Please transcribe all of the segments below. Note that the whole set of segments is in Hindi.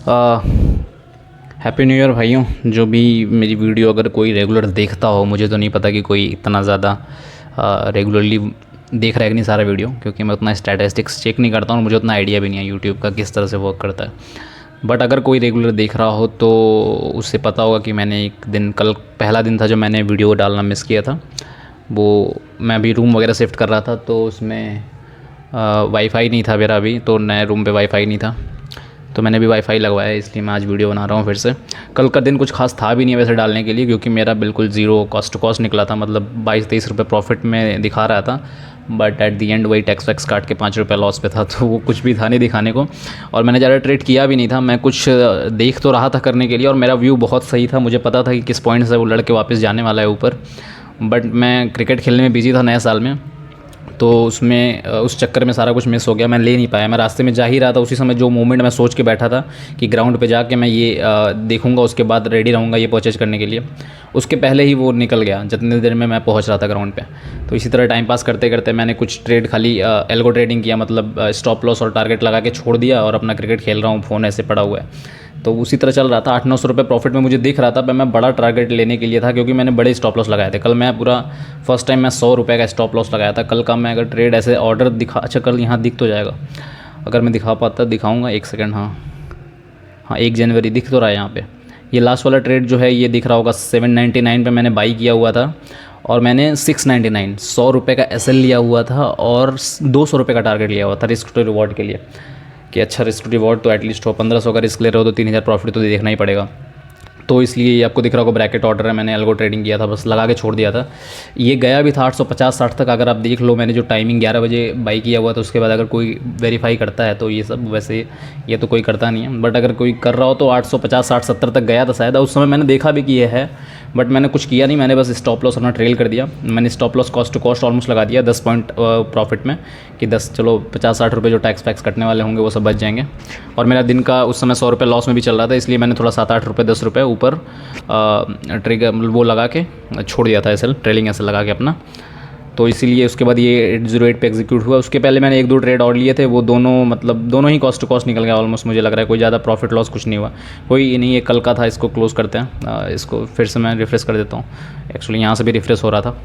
हैप्पी न्यू ईयर भाइयों। जो भी मेरी वीडियो अगर कोई रेगुलर देखता हो, मुझे तो नहीं पता कि कोई इतना ज़्यादा रेगुलरली देख रहा है कि नहीं सारा वीडियो, क्योंकि मैं उतना स्टैटिस्टिक्स चेक नहीं करता हूँ और मुझे उतना आइडिया भी नहीं है यूट्यूब का किस तरह से वर्क करता है। बट अगर कोई रेगुलर देख रहा हो तो उससे पता होगा कि मैंने एक दिन, कल पहला दिन था जो मैंने वीडियो डालना मिस किया था। वो मैं अभी रूम वगैरह शिफ्ट कर रहा था तो उसमें वाईफाई नहीं था मेरा, अभी तो नए रूम पे वाईफाई नहीं था, तो मैंने भी वाईफाई लगवाया है, इसलिए मैं आज वीडियो बना रहा हूँ फिर से। कल का दिन कुछ खास था भी नहीं वैसे डालने के लिए, क्योंकि मेरा बिल्कुल ज़ीरो कॉस्ट टू कॉस्ट निकला था, मतलब 22-23 रुपये प्रॉफिट में दिखा रहा था। बट एट दी एंड वही टैक्स वैक्स काट के 5 रुपये लॉस पे था, तो वो कुछ भी था नहीं दिखाने को। और मैंने ज़्यादा ट्रेड किया भी नहीं था, मैं कुछ देख तो रहा था करने के लिए, और मेरा व्यू बहुत सही था, मुझे पता था कि किस पॉइंट से वो लड़के वापस जाने वाला है ऊपर। बट मैं क्रिकेट खेलने में बिजी था नए साल में, तो उसमें उस चक्कर में सारा कुछ मिस हो गया, मैं ले नहीं पाया। मैं रास्ते में जा ही रहा था, उसी समय जो मोमेंट मैं सोच के बैठा था कि ग्राउंड पे जाके मैं ये देखूंगा, उसके बाद रेडी रहूँगा ये परचेज करने के लिए, उसके पहले ही वो निकल गया जितनी देर में मैं पहुंच रहा था ग्राउंड पे। तो इसी तरह टाइम पास करते करते मैंने कुछ ट्रेड खाली एल्गो ट्रेडिंग किया, मतलब स्टॉप लॉस और टारगेट लगा के छोड़ दिया, और अपना क्रिकेट खेल रहा हूँ, फ़ोन ऐसे पड़ा हुआ है। तो उसी तरह चल रहा था। 800-900 रुपये प्रॉफिट में मुझे दिख रहा था, पर मैं बड़ा टारगेट लेने के लिए था, क्योंकि मैंने बड़े स्टॉप लॉस लगाए थे। कल मैं पूरा फर्स्ट टाइम मैं 100 रुपये का स्टॉप लॉस लगाया था। कल का मैं अगर ट्रेड ऐसे ऑर्डर दिखा, अच्छा कल यहाँ दिख तो जाएगा, अगर मैं दिखा पाता दिखाऊंगा, एक सेकंड। हाँ 1 जनवरी दिख तो रहा है यहाँ पे। ये लास्ट वाला ट्रेड जो है ये दिख रहा होगा, 799 पे मैंने बाई किया हुआ था, और मैंने 699 100 रुपये का एसएल लिया हुआ था, और 200 रुपये का टारगेट लिया हुआ था रिस्क टू रिवॉर्ड के लिए, कि अच्छा रिस्क टू रिवॉर्ड तो एटलीस्ट हो। 1500 का रिस्क ले रहे हो तो 3000 प्रॉफिट तो देखना ही पड़ेगा। तो इसलिए ये आपको दिख रहा होगा ब्रैकेट ऑर्डर है, मैंने एल्गो ट्रेडिंग किया था, बस लगा के छोड़ दिया था। ये गया भी था 850-60 तक, अगर आप देख लो मैंने जो टाइमिंग 11 बजे बाई किया हुआ था, उसके बाद अगर कोई वेरीफाई करता है तो ये सब, वैसे ये तो कोई करता नहीं है, बट अगर कोई कर रहा हो तो 850-60-70 तक गया था शायद। उस समय मैंने देखा भी कि ये है, बट मैंने कुछ किया नहीं, मैंने बस स्टॉप लॉस अपना ट्रेल कर दिया। मैंने stop loss cost to cost almost लगा दिया 10 पॉइंट प्रॉफिट में, कि 10 चलो 50-60 रुपये जो टैक्स वैक्स कटने वाले होंगे वो सब बच जाएंगे। और मेरा दिन का उस समय 100 रुपये लॉस में भी चल रहा था, इसलिए मैंने थोड़ा 7-8 रुपये 10 रुपये ऊपर ट्रिगर वो लगा के छोड़ दिया था, ऐसे ट्रेलिंग ऐसे लगा के अपना। तो इसीलिए उसके बाद ये 808 पे एग्जीक्यूट हुआ। उसके पहले मैंने 1-2 ट्रेड और लिए थे, वो दोनों मतलब दोनों ही कॉस्ट टू कॉस्ट निकल गया ऑलमोस्ट, मुझे लग रहा है कोई ज़्यादा प्रॉफिट लॉस कुछ नहीं हुआ। कोई नहीं, ये कल का था, इसको क्लोज़ करते हैं। इसको फिर से मैं रिफ्रेश कर देता हूँ, एक्चुअली यहाँ से भी रिफ्रेश हो रहा था।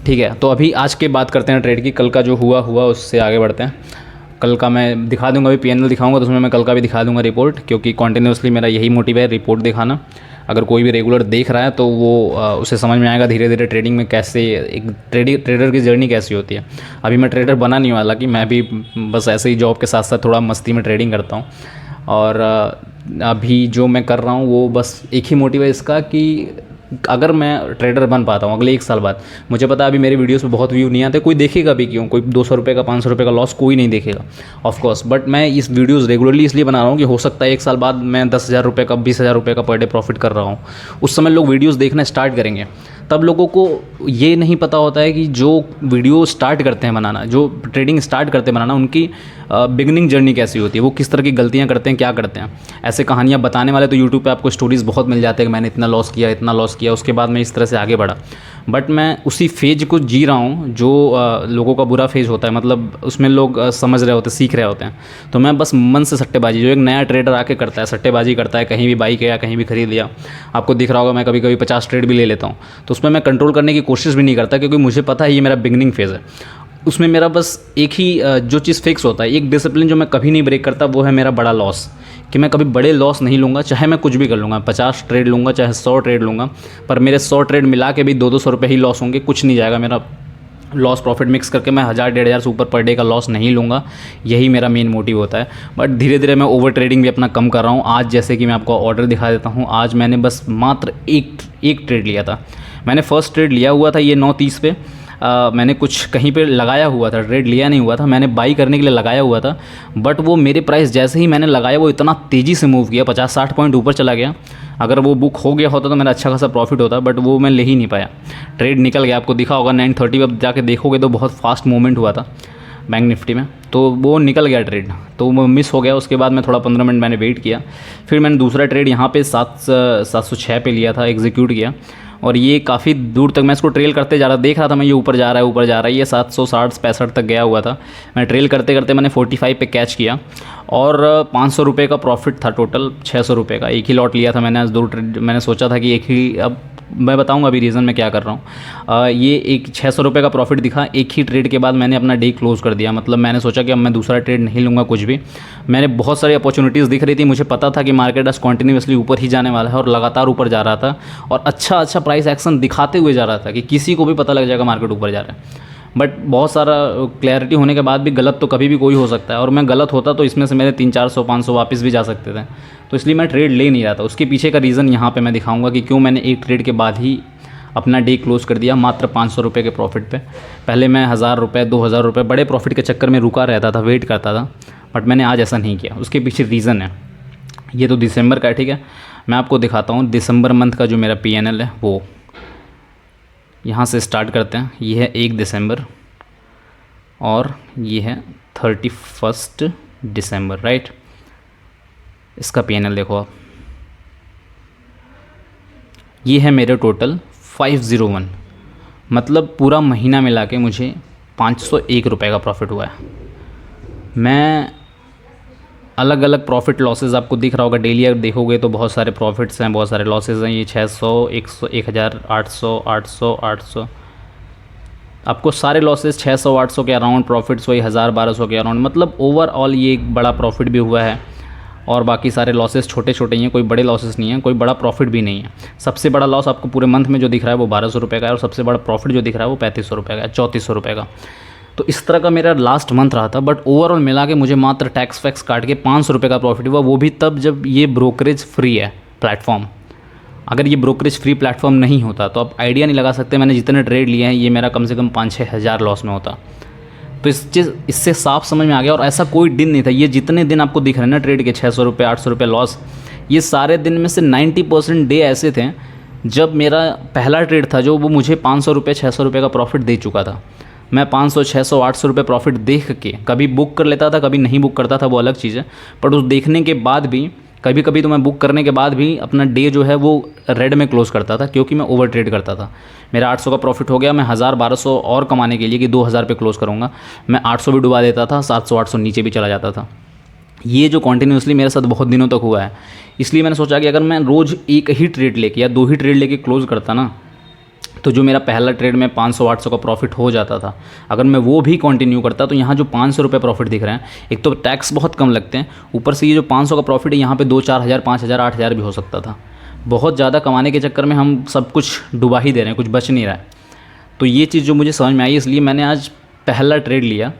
ठीक है, तो अभी आज के बात करते हैं ट्रेड की। कल का जो हुआ उससे आगे बढ़ते हैं। कल का मैं दिखा दूंगा, अभी पीएनएल दिखाऊंगा तो उसमें मैं कल का भी दिखा दूंगा रिपोर्ट, क्योंकि कॉन्टिन्यूसली मेरा यही मोटिव है, रिपोर्ट दिखाना। अगर कोई भी रेगुलर देख रहा है तो वो उसे समझ में आएगा धीरे धीरे ट्रेडिंग में कैसे एक ट्रेडर की जर्नी कैसी होती है। अभी मैं ट्रेडर बना नहीं वाला, कि मैं भी बस ऐसे ही जॉब के साथ साथ थोड़ा मस्ती में ट्रेडिंग करता हूँ। और अभी जो मैं कर रहा हूँ वो बस एक ही मोटिव है इसका, कि अगर मैं ट्रेडर बन पाता हूँ अगले 1 साल बाद, मुझे पता है अभी मेरे वीडियोस पे बहुत व्यू नहीं आते, कोई देखेगा भी क्यों, कोई 200 रुपये का 500 रुपये का लॉस कोई नहीं देखेगा ऑफ कोर्स। बट मैं इस वीडियोस रेगुलरली इसलिए बना रहा हूँ कि हो सकता है 1 साल बाद मैं 10,000 रुपये का 20,000 रुपये का पर डे प्रॉफिट कर रहा हूँ, उस समय लोग वीडियोज़ देखना स्टार्ट करेंगे। तब लोगों को ये नहीं पता होता है कि जो वीडियो स्टार्ट करते हैं बनाना, जो ट्रेडिंग स्टार्ट करते हैं बनाना, उनकी बिगनिंग जर्नी कैसी होती है, वो किस तरह की गलतियाँ करते हैं, क्या करते हैं। ऐसे कहानियाँ बताने वाले तो यूट्यूब पे आपको स्टोरीज़ बहुत मिल जाते हैं कि मैंने इतना लॉस किया, इतना लॉस किया, उसके बाद मैं इस तरह से आगे बढ़ा। बट मैं उसी फेज को जी रहा हूँ जो लोगों का बुरा फेज होता है, मतलब उसमें लोग समझ रहे होते, सीख रहे होते हैं। तो मैं बस मन से सट्टेबाजी, जो एक नया ट्रेडर आके करता है, सट्टेबाजी करता है, कहीं भी बाई किया, कहीं भी खरीद लिया, आपको दिख रहा होगा मैं कभी कभी 50 ट्रेड भी ले लेता हूँ, तो उसमें मैं कंट्रोल करने की कोशिश भी नहीं करता, क्योंकि मुझे पता है ये मेरा बिगनिंग फेज़ है। उसमें मेरा बस एक ही जो चीज़ फिक्स होता है, एक डिसिप्लिन जो मैं कभी नहीं ब्रेक करता, वो है मेरा बड़ा लॉस, कि मैं कभी बड़े लॉस नहीं लूँगा, चाहे मैं कुछ भी कर लूँगा, 50 ट्रेड लूँगा चाहे 100 ट्रेड लूँगा, पर मेरे 100 ट्रेड मिला के भी 200-200 रुपये ही लॉस होंगे, कुछ नहीं जाएगा मेरा लॉस प्रॉफिट मिक्स करके। मैं 1000-1500 से ऊपर पर डे का लॉस नहीं लूँगा, यही मेरा मेन मोटिव होता है। बट धीरे धीरे मैं ओवर ट्रेडिंग भी अपना कम कर रहा हूँ। आज जैसे कि मैं आपको ऑर्डर दिखा देता हूँ, आज मैंने बस मात्र एक ट्रेड लिया था। मैंने फर्स्ट ट्रेड लिया हुआ था ये 9:30 पे, मैंने कुछ कहीं पे लगाया हुआ था, ट्रेड लिया नहीं हुआ था, मैंने बाई करने के लिए लगाया हुआ था। बट वो मेरे प्राइस जैसे ही मैंने लगाया वो इतना तेज़ी से मूव किया, 50-60 पॉइंट ऊपर चला गया। अगर वो बुक हो गया होता तो मेरा अच्छा खासा प्रॉफिट होता, बट वो मैं ले ही नहीं पाया, ट्रेड निकल गया। आपको दिखा होगा 9:30 पे जाके देखोगे तो बहुत फास्ट मूवमेंट हुआ था बैंक निफ्टी में, तो वो निकल गया ट्रेड, तो वो मिस हो गया। उसके बाद मैं थोड़ा 15 मिनट मैंने वेट किया, फिर मैंने दूसरा ट्रेड यहाँ पे 706 पे लिया था, एग्जीक्यूट किया, और ये काफ़ी दूर तक मैं इसको ट्रेल करते जा रहा, देख रहा था मैं ये ऊपर जा रहा है ऊपर जा रहा है, ये 760-65 तक गया हुआ था। मैं ट्रेल करते करते मैंने 45 पे कैच किया और 500 रुपये का प्रॉफिट था टोटल, 600 रुपये का। एक ही लॉट लिया था मैंने, आज 2 ट्रेड मैंने सोचा था कि एक ही, अब मैं बताऊंगा अभी रीज़न मैं क्या कर रहा हूँ। ये एक 600 रुपये का प्रॉफिट दिखा एक ही ट्रेड के बाद, मैंने अपना डे क्लोज़ कर दिया। मतलब मैंने सोचा कि अब मैं दूसरा ट्रेड नहीं लूँगा कुछ भी। मैंने बहुत सारी अपॉर्चुनिटीज़ दिख रही थी, मुझे पता था कि मार्केट आज कॉन्टीन्यूसली ऊपर ही जाने वाला है और लगातार ऊपर जा रहा था और अच्छा प्राइस एक्शन दिखाते हुए जा रहा था कि किसी को भी पता लग जाएगा मार्केट ऊपर जा रहा है। बट बहुत सारा क्लैरिटी होने के बाद भी गलत तो कभी भी कोई हो सकता है, और मैं गलत होता तो इसमें से मेरे 300-400-500 वापस भी जा सकते थे। तो इसलिए मैं ट्रेड ले नहीं रहा था। उसके पीछे का रीज़न यहाँ पे मैं दिखाऊंगा कि क्यों मैंने एक ट्रेड के बाद ही अपना डे क्लोज़ कर दिया मात्र 500 रुपये के प्रॉफिट पे। पहले मैं 1000 रुपये 2000 रुपये बड़े प्रॉफिट के चक्कर में रुका रहता था, वेट करता था, बट मैंने आज ऐसा नहीं किया। उसके पीछे रीज़न है। ये तो दिसंबर का है, ठीक है। मैं आपको दिखाता हूँ दिसंबर मंथ का जो मेरा PNL है वो यहाँ से स्टार्ट करते हैं। ये है 1 दिसंबर और ये है 31 दिसंबर, राइट। इसका PNL देखो आप, ये है मेरे टोटल 501, मतलब पूरा महीना मिला के मुझे 501 रुपये का प्रॉफिट हुआ है। मैं अलग अलग प्रॉफिट लॉसेस आपको दिख रहा होगा, डेली अगर देखोगे तो बहुत सारे प्रॉफिट्स हैं, बहुत सारे लॉसेस हैं। ये 600, 100, 1000, 800, 800, 800, आपको सारे लॉसेस 600, 800 के अराउंड प्रॉफिट्स, वही 1000, 1200 के अराउंड। मतलब ओवरऑल ये एक बड़ा प्रॉफिट भी हुआ है और बाकी सारे लॉसेस छोटे छोटे ही हैं, कोई बड़े लॉसेस नहीं हैं, कोई बड़ा प्रॉफिट भी नहीं है। सबसे बड़ा लॉस आपको पूरे मंथ में जो दिख रहा है वो 1200 रुपये का है और सबसे बड़ा प्रॉफिट जो दिख रहा है वो 3500 रुपये का है, 3400 रुपये का। तो इस तरह का मेरा लास्ट मंथ रहा था। बट ओवरऑल मिला के मुझे मात्र टैक्स वैक्स काट के 500 रुपये का प्रॉफिट हुआ, वो भी तब जब ये ब्रोकरेज फ्री है प्लेटफॉर्म। अगर ये ब्रोकरेज फ्री प्लेटफॉर्म नहीं होता तो आप आइडिया नहीं लगा सकते मैंने जितने ट्रेड लिए हैं ये मेरा कम से कम 5-6 हज़ार लॉस में होता। तो इससे साफ समझ में आ गया। और ऐसा कोई दिन नहीं था, ये जितने दिन आपको दिख रहे हैं ना ट्रेड के 600 रुपये 800 रुपये लॉस, ये सारे दिन में से 90% डे ऐसे थे जब मेरा पहला ट्रेड था जो वो मुझे 500 रुपये 600 रुपये का प्रॉफिट दे चुका था। मैं 500 600 800 रुपये प्रॉफिट देख के कभी बुक कर लेता था, कभी नहीं बुक करता था, वो अलग चीज़ है। बट उस देखने के बाद भी कभी कभी तो मैं बुक करने के बाद भी अपना डे जो है वो रेड में क्लोज़ करता था, क्योंकि मैं ओवर ट्रेड करता था। मेरा 800 का प्रॉफिट हो गया, मैं 1000-1200 और कमाने के लिए कि 2000 पे क्लोज़ करूँगा, मैं 800 भी डुबा देता था, 700-800 नीचे भी चला जाता था। ये जो कॉन्टीन्यूसली मेरे साथ बहुत दिनों तक हुआ है, इसलिए मैंने सोचा कि अगर मैं रोज़ एक ही ट्रेड लेके या 2 ही ट्रेड लेके क्लोज़ करता ना, तो जो मेरा पहला ट्रेड में 500-800 का प्रॉफिट हो जाता था, अगर मैं वो भी कंटिन्यू करता तो यहाँ जो 500 रुपये प्रॉफिट दिख रहे हैं, एक तो टैक्स बहुत कम लगते हैं, ऊपर से ये जो 500 का प्रॉफिट है यहाँ पे 2-4 हज़ार 5 हज़ार 8 हज़ार भी हो सकता था। बहुत ज़्यादा कमाने के चक्कर में हम सब कुछ डुबा ही दे रहे हैं, कुछ बच नहीं रहा है। तो ये चीज़ जो मुझे समझ में आई, इसलिए मैंने आज पहला ट्रेड लिया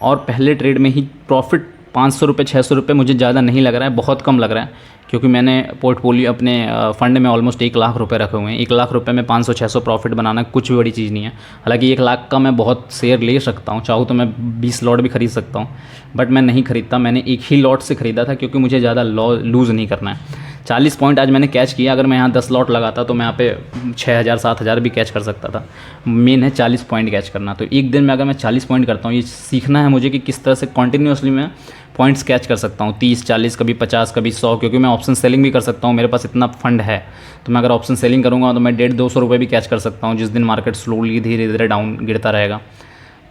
और पहले ट्रेड में ही प्रॉफिट 500 रुपये 600 रुपये मुझे ज़्यादा नहीं लग रहा है, बहुत कम लग रहा है, क्योंकि मैंने पोर्टफोलियो अपने फ़ंड में ऑलमोस्ट 1 लाख रुपए रखे हुए हैं। 1 लाख रुपए में 500-600 प्रॉफिट बनाना कुछ भी बड़ी चीज़ नहीं है। हालांकि 1 लाख का मैं बहुत शेयर ले सकता हूँ, चाहूँ तो मैं 20 लॉट भी खरीद सकता हूँ, बट मैं नहीं खरीदता। मैंने एक ही लॉट से ख़रीदा था क्योंकि मुझे ज़्यादा लूज़ नहीं करना है। 40 पॉइंट आज मैंने कैच किया, अगर मैं यहाँ 10 लॉट लगाता तो मैं यहाँ पे 6000 7000 भी कैच कर सकता था। मेन है 40 पॉइंट कैच करना। तो एक दिन में अगर मैं 40 पॉइंट करता हूँ, ये सीखना है मुझे कि किस तरह से कॉन्टीन्यूसली मैं पॉइंट्स कैच कर सकता हूँ, 30 40 कभी 50 कभी 100, क्योंकि मैं ऑप्शन सेलिंग भी कर सकता हूँ। मेरे पास इतना फंड है तो मैं अगर ऑप्शन सेलिंग करूँगा तो मैं 150-200 रुपये भी कैच कर सकता हूँ, जिस दिन मार्केट स्लोली धीरे धीरे डाउन गिरता रहेगा।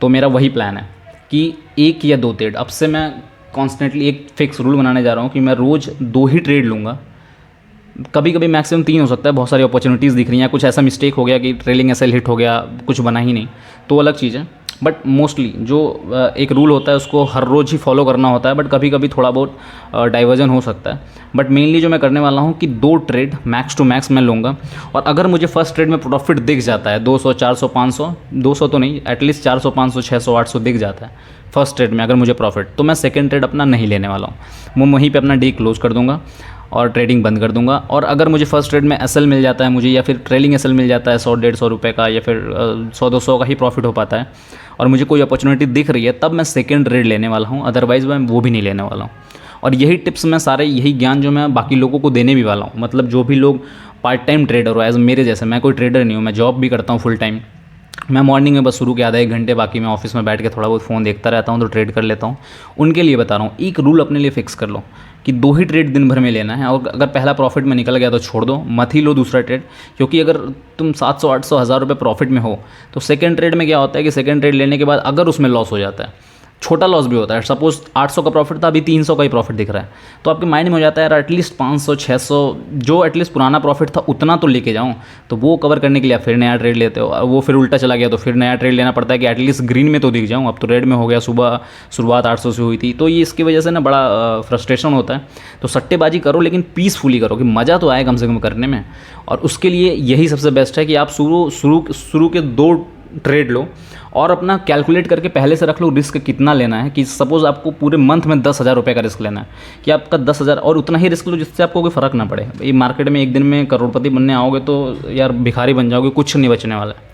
तो मेरा वही प्लान है कि 1 या 2 ट्रेड, अब से मैं कॉन्स्टेंटली एक फ़िक्स रूल बनाने जा रहा हूँ कि मैं रोज़ 2 ही ट्रेड लूँगा। कभी कभी मैक्सिमम 3 हो सकता है, बहुत सारी अपॉर्चुनिटीज़ दिख रही हैं, कुछ ऐसा मिस्टेक हो गया कि ट्रेलिंग एसएल हिट हो गया, कुछ बना ही नहीं, तो अलग चीज़ है। बट मोस्टली जो एक रूल होता है उसको हर रोज़ ही फॉलो करना होता है, बट कभी कभी थोड़ा बहुत डाइवर्जन हो सकता है। बट मेनली जो मैं करने वाला हूँ कि 2 ट्रेड मैक्स टू मैक्स मैं लूँगा, और अगर मुझे फर्स्ट ट्रेड में प्रॉफिट दिख जाता है 200 400 500, 200 तो नहीं, एटलीस्ट 400 500 600 800 दिख जाता है फर्स्ट ट्रेड में अगर मुझे प्रॉफिट, तो मैं सेकंड ट्रेड अपना नहीं लेने वाला हूँ। मैं वहीं पे अपना डे क्लोज़ कर दूँगा और ट्रेडिंग बंद कर दूंगा। और अगर मुझे फर्स्ट ट्रेड में एसएल मिल जाता है मुझे, या फिर ट्रेलिंग एसएल मिल जाता है 100-150 रुपये का, या फिर 100-200 का ही प्रॉफिट हो पाता है, और मुझे कोई अपॉर्चुनिटी दिख रही है, तब मैं सेकंड ट्रेड लेने वाला हूँ, अदरवाइज़ मैं वो भी नहीं लेने वाला हूँ। और यही टिप्स मैं सारे, यही ज्ञान जो मैं बाकी लोगों को देने भी वाला हूँ। मतलब जो भी लोग पार्ट टाइम ट्रेडर हो, एज मेरे जैसे, मैं कोई ट्रेडर नहीं हूँ, मैं जॉब भी करता हूँ फुल टाइम, मैं मॉर्निंग में बस शुरू के आधा एक घंटे, बाकी मैं ऑफिस में बैठ के थोड़ा बहुत फ़ोन देखता रहता हूँ तो ट्रेड कर लेता हूँ। उनके लिए बता रहा हूँ, एक रूल अपने लिए फ़िक्स कर लो कि 2 ही ट्रेड दिन भर में लेना है, और अगर पहला प्रॉफिट में निकल गया तो छोड़ दो, मत ही लो दूसरा ट्रेड। क्योंकि अगर तुम 700 800 हज़ार रुपये प्रॉफिट में हो तो सेकंड ट्रेड में क्या होता है कि सेकंड ट्रेड लेने के बाद अगर उसमें लॉस हो जाता है, छोटा लॉस भी होता है, सपोज 800 का प्रॉफिट था, अभी 300 का ही प्रॉफिट दिख रहा है, तो आपके माइंड में हो जाता है यार एटलीस्ट 500 600 जो एटलीस्ट पुराना प्रॉफिट था उतना तो लेके जाऊँ। तो वो कवर करने के लिए आप फिर नया ट्रेड लेते हो, वो फिर उल्टा चला गया तो फिर नया ट्रेड लेना पड़ता है कि एटलीस्ट ग्रीन में तो दिख जाऊँ। अब तो रेड में हो गया, सुबह शुरुआत 800 से हुई थी, तो ये इसकी वजह से ना बड़ा फ्रस्ट्रेशन होता है। तो सट्टेबाजी करो लेकिन पीसफुली करो कि मज़ा तो आए कम से कम करने में, और उसके लिए यही सबसे बेस्ट है कि आप शुरू के 2 ट्रेड लो और अपना कैलकुलेट करके पहले से रख लो रिस्क कितना लेना है। कि सपोज़ आपको पूरे मंथ में 10,000 रुपये का रिस्क लेना है, कि आपका 10,000, और उतना ही रिस्क लो जिससे आपको कोई फ़र्क ना पड़े। ये मार्केट में एक दिन में करोड़पति बनने आओगे तो यार भिखारी बन जाओगे, कुछ नहीं बचने वाला है।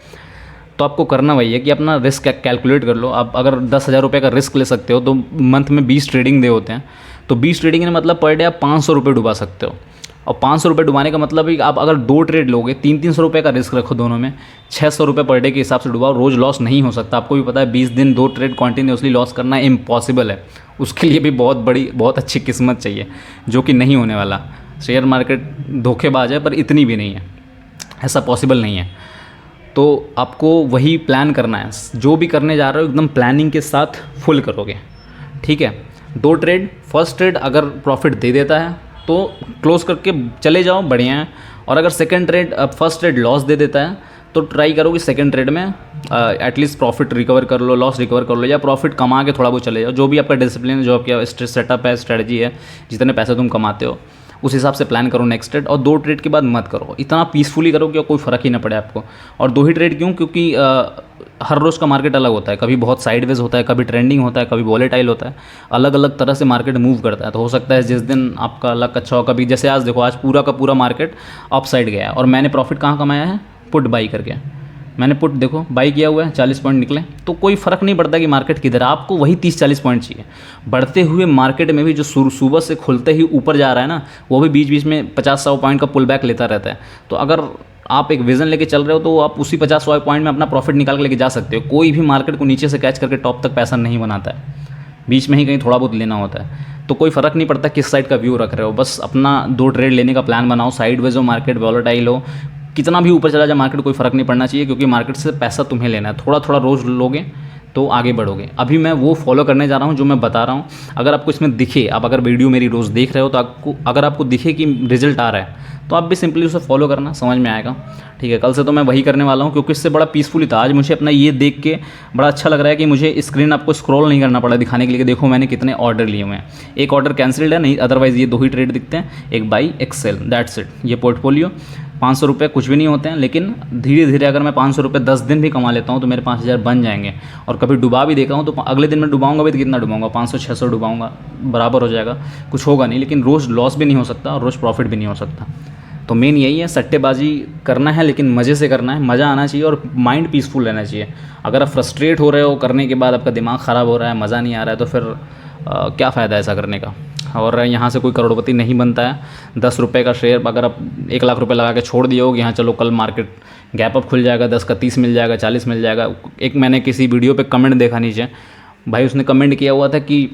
तो आपको करना वही है कि अपना रिस्क कैलकुलेट कर लो। आप अगर 10,000 रुपये का रिस्क ले सकते हो तो मंथ में 20 ट्रेडिंग डे होते हैं, तो 20 ट्रेडिंग में मतलब पर डे आप 500 रुपये डुबा सकते हो। और 500 रुपये डुबाने का मतलब है कि आप अगर 2 ट्रेड लोगे, 300 रुपये का रिस्क रखो दोनों में, 600 रुपये पर डे के हिसाब से डुबाओ। रोज़ लॉस नहीं हो सकता, आपको भी पता है 20 दिन 2 ट्रेड कॉन्टीन्यूसली लॉस करना इम्पॉसिबल है। उसके लिए भी बहुत अच्छी किस्मत चाहिए, जो कि नहीं होने वाला। शेयर मार्केट धोखेबाज है पर इतनी भी नहीं है, ऐसा पॉसिबल नहीं है। तो आपको वही प्लान करना है, जो भी करने जा रहे हो एकदम प्लानिंग के साथ फुल करोगे, ठीक है। 2 ट्रेड, फर्स्ट ट्रेड अगर प्रॉफिट दे देता है तो क्लोज करके चले जाओ, बढ़िया है। और अगर second trade first trade loss दे देता है तो ट्राई करो कि सेकंड ट्रेड में एटलीस्ट प्रॉफिट रिकवर कर लो, लॉस रिकवर कर लो, या प्रॉफिट कमा के थोड़ा बहुत चले जाओ। जो भी आपका डिसिप्लिन है, जो आपका सेटअप है, स्ट्रेटजी है, जितने पैसे तुम कमाते हो उस हिसाब से प्लान करो नेक्स्ट ट्रेड। और 2 ट्रेड के बाद मत करो, इतना पीसफुली करो कि कोई फ़र्क ही ना पड़े आपको। और 2 ही ट्रेड क्यों? क्योंकि हर रोज़ का मार्केट अलग होता है, कभी बहुत साइडवेज होता है, कभी ट्रेंडिंग होता है, कभी वॉलेटाइल होता है, अलग अलग तरह से मार्केट मूव करता है। तो हो सकता है जिस दिन आपका लक अच्छा हो, कभी जैसे आज देखो, आज पूरा का पूरा मार्केट अप साइड गया है और मैंने प्रॉफिट कहाँ कमाया है? पुट बाई करके। मैंने पुट देखो बाई किया हुआ है, 40 पॉइंट निकले। तो कोई फ़र्क नहीं पड़ता कि मार्केट किधर, आपको वही 30-40 पॉइंट चाहिए। बढ़ते हुए मार्केट में भी जो सुबह से खुलते ही ऊपर जा रहा है ना, वो भी बीच बीच में 50-100 पॉइंट का पुल बैक लेता रहता है। तो अगर आप एक विज़न लेके चल रहे हो तो आप उसी 50-100 पॉइंट में अपना प्रॉफिट निकाल के लेके जा सकते हो। कोई भी मार्केट को नीचे से कैच करके टॉप तक पैसा नहीं बनाता है, बीच में ही कहीं थोड़ा बहुत लेना होता है। तो कोई फ़र्क नहीं पड़ता किस साइड का व्यू रख रहे हो, बस अपना 2 ट्रेड लेने का प्लान बनाओ। साइडवेज हो मार्केट, वॉलेटाइल हो, कितना भी ऊपर चला जाए मार्केट, कोई फ़र्क नहीं पड़ना चाहिए, क्योंकि मार्केट से पैसा तुम्हें लेना है। थोड़ा थोड़ा रोज़ लोगे तो आगे बढ़ोगे। अभी मैं वो फॉलो करने जा रहा हूँ जो मैं बता रहा हूँ। अगर आपको इसमें दिखे, आप अगर वीडियो मेरी रोज़ देख रहे हो तो अगर आपको दिखे कि रिजल्ट आ रहा है तो आप भी सिंपली उसे फॉलो करना, समझ में आएगा, ठीक है। कल से तो मैं वही करने वाला हूँ, क्योंकि इससे बड़ा पीसफुली था। आज मुझे अपना ये देख के बड़ा अच्छा लग रहा है कि मुझे स्क्रीन आपको स्क्रॉल नहीं करना पड़ा दिखाने के लिए कि देखो मैंने कितने ऑर्डर लिए हुए हैं। एक ऑर्डर कैंसिल्ड है, नहीं अदरवाइज़ ये 2 ही ट्रेड दिखते हैं, एक बाई एक सेल, दैट्स इट। ये पोर्टफोलियो 500 रुपये कुछ भी नहीं होते हैं, लेकिन धीरे धीरे अगर मैं 500 रुपये 10 दिन भी कमा लेता हूँ तो मेरे 5,000 बन जाएंगे। और कभी डुबा भी देखा हूँ तो अगले दिन मैं डुबाऊंगा भी तो कितना डुबाऊंगा, 500-600 डुबाऊंगा, बराबर हो जाएगा, कुछ होगा नहीं। लेकिन रोज़ लॉस भी नहीं हो सकता और रोज़ प्रॉफिट भी नहीं हो सकता। तो मेन यही है, सट्टेबाजी करना है लेकिन मज़े से करना है, मज़ा आना चाहिए और माइंड पीसफुल रहना चाहिए। अगर आप फ्रस्ट्रेट हो रहे हो करने के बाद, आपका दिमाग ख़राब हो रहा है, मज़ा नहीं आ रहा है, तो फिर क्या फ़ायदा ऐसा करने का। और यहाँ से कोई करोड़पति नहीं बनता है। 10 रुपये का शेयर अगर आप 1 लाख रुपए लगा के छोड़ दिए हो कि हाँ चलो कल मार्केट गैप अप खुल जाएगा, 10 का 30 मिल जाएगा, 40 मिल जाएगा। एक मैंने किसी वीडियो पे कमेंट देखा नीचे, भाई उसने कमेंट किया हुआ था कि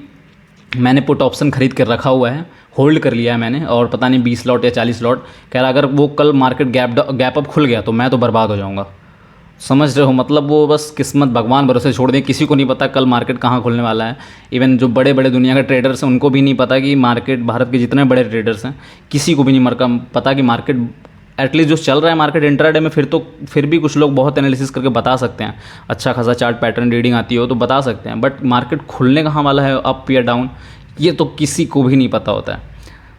मैंने पुट ऑप्शन खरीद कर रखा हुआ है, होल्ड कर लिया है मैंने, और पता नहीं 20 लॉट या 40 लॉट, कह रहा अगर वो कल मार्केट गैप अप खुल गया तो मैं तो बर्बाद हो जाऊँगा। समझ रहे हो, मतलब वो बस किस्मत भगवान भरोसे छोड़ दें। किसी को नहीं पता कल मार्केट कहाँ खुलने वाला है। इवन जो बड़े बड़े दुनिया के ट्रेडर्स हैं उनको भी नहीं पता कि मार्केट, भारत के जितने बड़े ट्रेडर्स हैं किसी को भी नहीं पता कि मार्केट एटलीस्ट जो चल रहा है मार्केट इंट्राडे में, फिर भी कुछ लोग बहुत एनालिसिस करके बता सकते हैं, अच्छा खासा चार्ट पैटर्न रीडिंग आती हो तो बता सकते हैं। बट मार्केट खुलने कहाँ वाला है, अप या डाउन, ये तो किसी को भी नहीं पता होता है।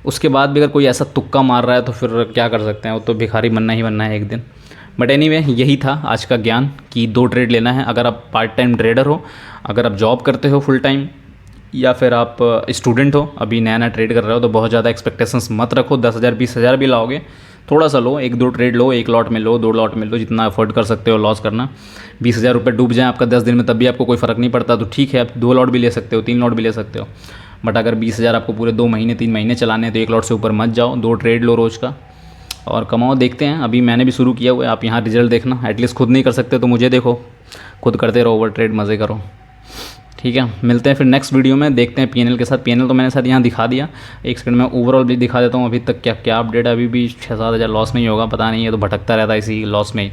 उसके बाद भी अगर कोई ऐसा तुक्का मार रहा है तो फिर क्या कर सकते हैं, वो तो भिखारी बनना ही बनना है एक दिन। बट एनीवे यही था आज का ज्ञान कि 2 ट्रेड लेना है। अगर आप पार्ट टाइम ट्रेडर हो, अगर आप जॉब करते हो फुल टाइम, या फिर आप स्टूडेंट हो अभी नया नया ट्रेड कर रहे हो, तो बहुत ज़्यादा एक्सपेक्टेशंस मत रखो। 10,000 20,000 भी लाओगे, थोड़ा सा लो, 1-2 ट्रेड लो, 1 लॉट में लो, 2 लॉट में लो, जितना अफोर्ड कर सकते हो लॉस करना। 20,000 रुपये डूब जाए आपका 10 दिन में तब भी आपको कोई फ़र्क नहीं पड़ता, तो ठीक है, आप 2 लॉट भी ले सकते हो, 3 लॉट भी ले सकते हो। बट अगर 20,000 आपको पूरे 2 महीने 3 महीने चलाने हैं तो 1 लॉट से ऊपर मत जाओ, 2 ट्रेड लो रोज़ का, और कमाओ, देखते हैं। अभी मैंने भी शुरू किया हुआ है, आप यहाँ रिजल्ट देखना। एटलीस्ट खुद नहीं कर सकते तो मुझे देखो, खुद करते रहो, ओवर ट्रेड मज़े करो। ठीक है, मिलते हैं फिर नेक्स्ट वीडियो में, देखते हैं पीएनएल के साथ। पीएनएल तो मैंने साथ यहाँ दिखा दिया, एक सेकंड में ओवरऑल भी दिखा देता हूँ अभी तक क्या क्या अपडेट है। अभी भी 6-7 हज़ार लॉस नहीं होगा, पता नहीं, ये तो भटकता रहता है इसी लॉस में।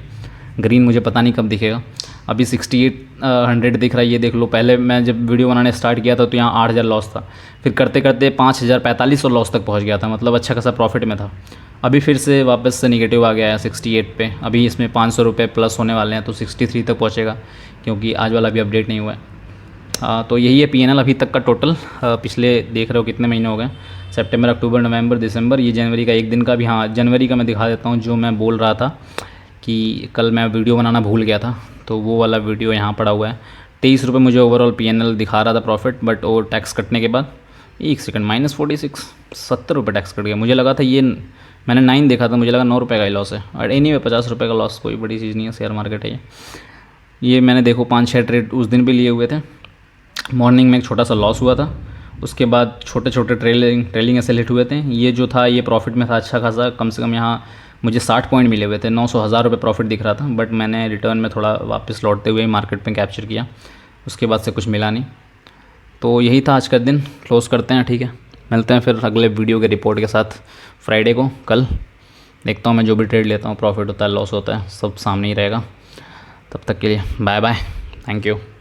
ग्रीन मुझे पता नहीं कब दिखेगा। अभी 6800 दिख रहा है, ये देख लो। पहले मैं जब वीडियो बनाने स्टार्ट किया था तो यहाँ 8000 लॉस था, फिर करते करते 5000 4500 लॉस तक पहुँच गया था, मतलब अच्छा खासा प्रॉफिट में था। अभी फिर से वापस से निगेटिव आ गया है 68 पे। अभी इसमें 500 रुपये प्लस होने वाले हैं तो 63 तक पहुँचेगा, क्योंकि आज वाला भी अपडेट नहीं हुआ है। तो यही है पीएनएल अभी तक का टोटल। पिछले देख रहे हो कितने महीने हो गए, सितंबर, अक्टूबर, नवंबर, दिसंबर, ये जनवरी का एक दिन का भी। हाँ, जनवरी का मैं दिखा देता हूँ, जो मैं बोल रहा था कि कल मैं वीडियो बनाना भूल गया था, तो वो वाला वीडियो यहाँ पड़ा हुआ है। 23 रुपये मुझे ओवरऑल पीएनएल दिखा रहा था प्रॉफिट, बट वो टैक्स कटने के बाद एक सेकंड -46 70 रुपये टैक्स कट गया। मुझे लगा था ये, मैंने 9 देखा था, मुझे लगा 9 रुपये का ही लॉस है। और एनीवे 50 रुपये का लॉस कोई बड़ी चीज़ नहीं है, शेयर मार्केट है ये। मैंने देखो 5-6 ट्रेड उस दिन भी लिए हुए थे। मॉर्निंग में एक छोटा सा लॉस हुआ था, उसके बाद छोटे छोटे ट्रेलिंग ऐसे हिट हुए थे। ये जो था ये प्रॉफिट में था अच्छा खासा, कम से कम यहाँ मुझे 60 पॉइंट मिले हुए थे, 900 रुपये प्रॉफिट दिख रहा था। बट मैंने रिटर्न में थोड़ा वापस लौटते हुए मार्केट में कैप्चर किया, उसके बाद से कुछ मिला नहीं। तो यही था आज का दिन, क्लोज़ करते हैं। ठीक है, मिलते हैं फिर अगले वीडियो के रिपोर्ट के साथ फ्राइडे को। कल देखता हूँ मैं जो भी ट्रेड लेता हूँ, प्रॉफिट होता है लॉस होता है सब सामने ही रहेगा। तब तक के लिए बाय बाय, थैंक यू।